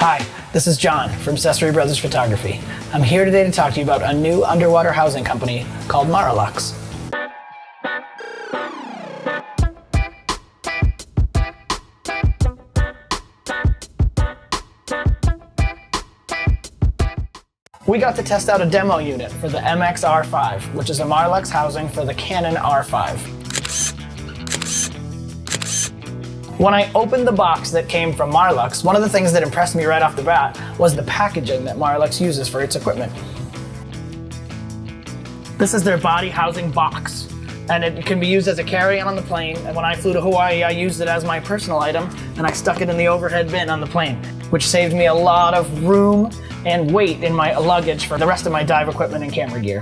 Hi, this is John from Cesere Brothers Photography. I'm here today to talk to you about a new underwater housing company called Marelux. We got to test out a demo unit for the MX-R5, which is a Marelux housing for the Canon R5. When I opened the box that came from Marelux, one of the things that impressed me right off the bat was the packaging that Marelux uses for its equipment. This is their body housing box, and it can be used as a carry-on on the plane. And when I flew to Hawaii, I used it as my personal item, and I stuck it in the overhead bin on the plane, which saved me a lot of room and weight in my luggage for the rest of my dive equipment and camera gear.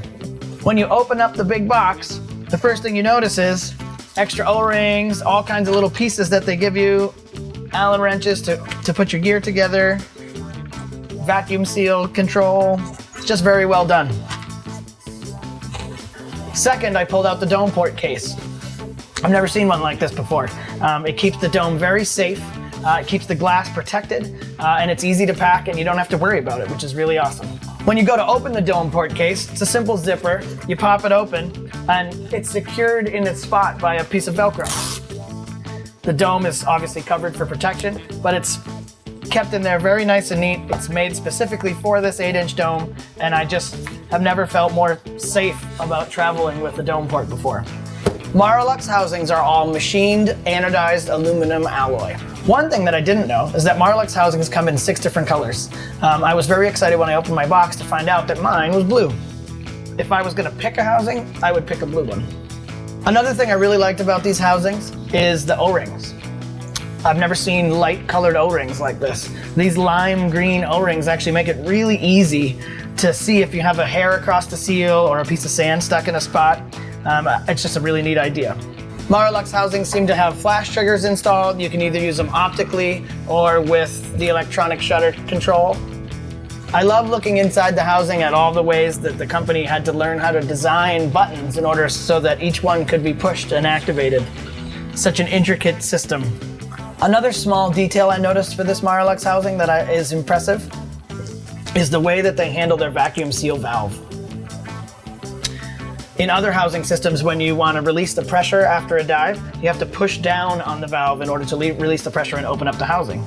When you open up the big box, the first thing you notice is extra O-rings, all kinds of little pieces that they give you, Allen wrenches to put your gear together, vacuum seal control. It's just very well done. Second, I pulled out the dome port case. I've never seen one like this before. It keeps the dome very safe. It keeps the glass protected, and it's easy to pack, and you don't have to worry about it, which is really awesome. When you go to open the dome port case, it's a simple zipper. You pop it open, and it's secured in its spot by a piece of Velcro. The dome is obviously covered for protection, but it's kept in there very nice and neat. It's made specifically for this 8-inch dome, and I just have never felt more safe about traveling with the dome port before. Marelux housings are all machined anodized aluminum alloy. One thing that I didn't know is that Marelux housings come in 6 different colors. I was very excited when I opened my box to find out that mine was blue. If I was going to pick a housing, I would pick a blue one. Another thing I really liked about these housings is the O-rings. I've never seen light colored O-rings like this. These lime green O-rings actually make it really easy to see if you have a hair across the seal or a piece of sand stuck in a spot. It's just a really neat idea. Marelux housings seem to have flash triggers installed. You can either use them optically or with the electronic shutter control. I love looking inside the housing at all the ways that the company had to learn how to design buttons in order so that each one could be pushed and activated. Such an intricate system. Another small detail I noticed for this Marelux housing that is impressive is the way that they handle their vacuum seal valve. In other housing systems, when you want to release the pressure after a dive, you have to push down on the valve in order to release the pressure and open up the housing.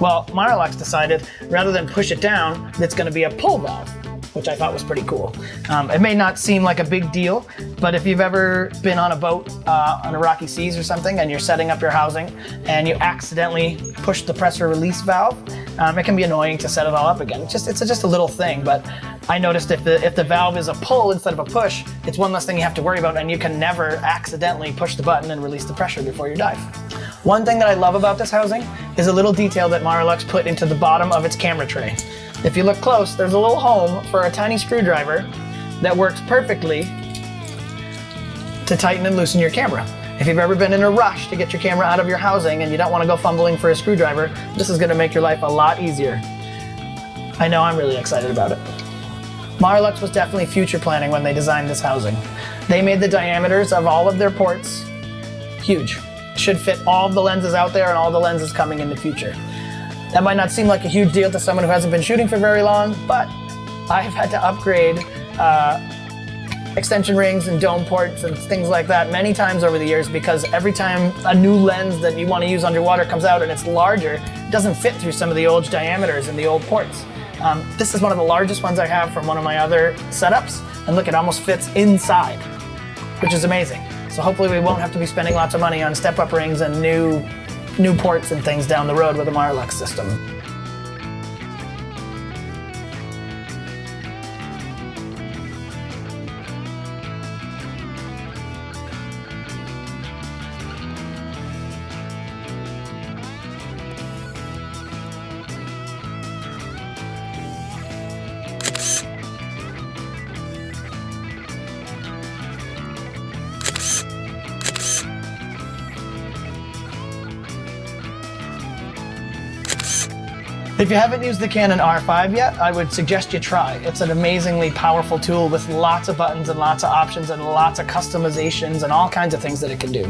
Well, Marelux decided, rather than push it down, it's going to be a pull valve, which I thought was pretty cool. It may not seem like a big deal, but if you've ever been on a boat on the rocky seas or something and you're setting up your housing and you accidentally push the pressure release valve, it can be annoying to set it all up again. It's just a little thing, but I noticed if the valve is a pull instead of a push, it's one less thing you have to worry about, and you can never accidentally push the button and release the pressure before you dive. One thing that I love about this housing is a little detail that Marelux put into the bottom of its camera tray. If you look close, there's a little home for a tiny screwdriver that works perfectly to tighten and loosen your camera. If you've ever been in a rush to get your camera out of your housing and you don't want to go fumbling for a screwdriver, this is going to make your life a lot easier. I know I'm really excited about it. Marelux was definitely future planning when they designed this housing. They made the diameters of all of their ports huge. Should fit all the lenses out there and all the lenses coming in the future. That might not seem like a huge deal to someone who hasn't been shooting for very long, but I've had to upgrade extension rings and dome ports and things like that many times over the years, because every time a new lens that you want to use underwater comes out and it's larger, it doesn't fit through some of the old diameters and the old ports. This is one of the largest ones I have from one of my other setups, and look, it almost fits inside, which is amazing. So hopefully we won't have to be spending lots of money on step-up rings and new ports and things down the road with a Marelux system. If you haven't used the Canon R5 yet, I would suggest you try. It's an amazingly powerful tool with lots of buttons and lots of options and lots of customizations and all kinds of things that it can do.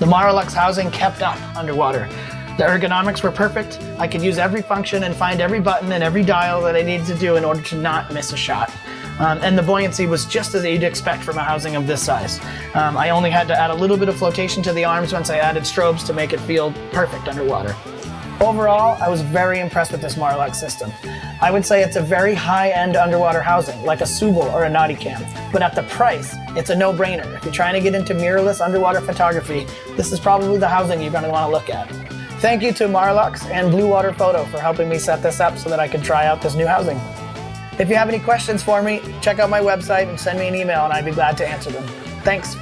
The Marelux housing kept up underwater. The ergonomics were perfect. I could use every function and find every button and every dial that I needed to do in order to not miss a shot. And the buoyancy was just as you'd expect from a housing of this size. I only had to add a little bit of flotation to the arms once I added strobes to make it feel perfect underwater. Overall, I was very impressed with this Marelux system. I would say it's a very high-end underwater housing, like a Subel or a Nauticam. But at the price, it's a no-brainer. If you're trying to get into mirrorless underwater photography, this is probably the housing you're going to want to look at. Thank you to Marelux and Blue Water Photo for helping me set this up so that I could try out this new housing. If you have any questions for me, check out my website and send me an email and I'd be glad to answer them. Thanks.